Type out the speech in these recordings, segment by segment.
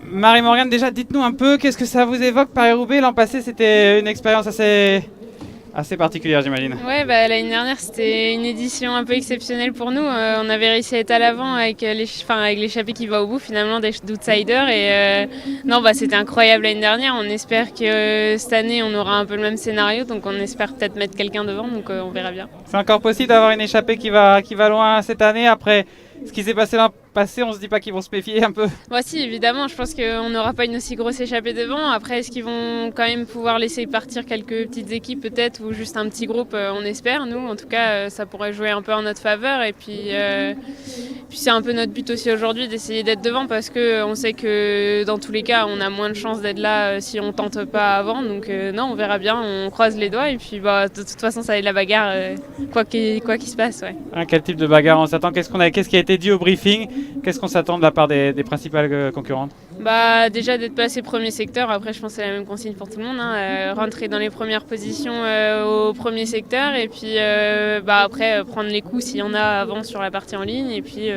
Marie-Morgane, déjà, dites-nous un peu, qu'est-ce que ça vous évoque Paris-Roubaix? L'an passé, c'était une expérience assez particulière, j'imagine. Ouais, l'année dernière, c'était une édition un peu exceptionnelle pour nous. On avait réussi à être à l'avant avec avec l'échappée qui va au bout, finalement, d'outsiders. Non, c'était incroyable l'année dernière. On espère que cette année, on aura un peu le même scénario. Donc, on espère peut-être mettre quelqu'un devant. Donc, on verra bien. C'est encore possible d'avoir une échappée qui va loin cette année après ce qui s'est passé l'an passé? On se dit pas qu'ils vont se méfier un peu? Si, évidemment, je pense qu'on n'aura pas une aussi grosse échappée devant. Après, est-ce qu'ils vont quand même pouvoir laisser partir quelques petites équipes peut-être ou juste un petit groupe? On espère, nous. En tout cas, ça pourrait jouer un peu en notre faveur. Et puis c'est un peu notre but aussi aujourd'hui d'essayer d'être devant parce qu'on sait que dans tous les cas, on a moins de chances d'être là si on tente pas avant. Donc non, on verra bien, on croise les doigts. Et puis de toute façon, ça va être la bagarre, quoi qu'il se passe. Ouais. Quel type de bagarre on s'attend? Qu'est-ce qui a été dit au briefing? Qu'est-ce qu'on s'attend de la part des principales concurrentes? Déjà d'être placé premier secteur, après je pense que c'est la même consigne pour tout le monde, rentrer dans les premières positions au premier secteur et puis après prendre les coups s'il y en a avant sur la partie en ligne et puis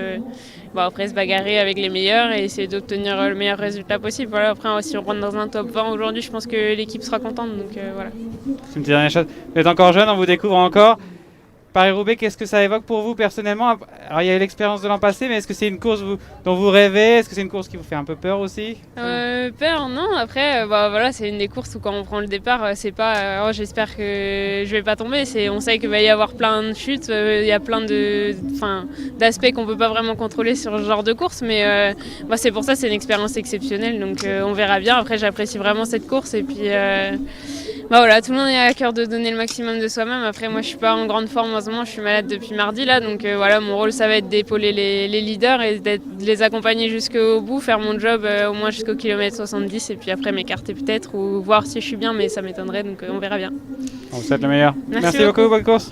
après se bagarrer avec les meilleurs et essayer d'obtenir le meilleur résultat possible. Voilà, après si on rentre dans un top 20 aujourd'hui, je pense que l'équipe sera contente, donc voilà. C'est une petite dernière chose. Vous êtes encore jeune, on vous découvre encore. Paris-Roubaix, qu'est-ce que ça évoque pour vous personnellement? Alors, il y a eu l'expérience de l'an passé, mais est-ce que c'est une course dont vous rêvez? Est-ce que c'est une course qui vous fait un peu peur aussi? Peur, non. Après, c'est une des courses où quand on prend le départ, c'est pas j'espère que je vais pas tomber. On sait qu'il va y avoir plein de chutes, il y a plein d'aspects qu'on peut pas vraiment contrôler sur ce genre de course, mais c'est pour ça c'est une expérience exceptionnelle. Donc on verra bien. Après, j'apprécie vraiment cette course et puis tout le monde est à cœur de donner le maximum de soi-même. Après, moi, je suis pas en grande forme en ce moment, je suis malade depuis mardi là, donc mon rôle ça va être d'épauler les leaders et de les accompagner jusqu'au bout, faire mon job au moins jusqu'au kilomètre 70 et puis après m'écarter peut-être ou voir si je suis bien, mais ça m'étonnerait, donc on verra bien. On vous souhaite le meilleur. Merci beaucoup, bonne course.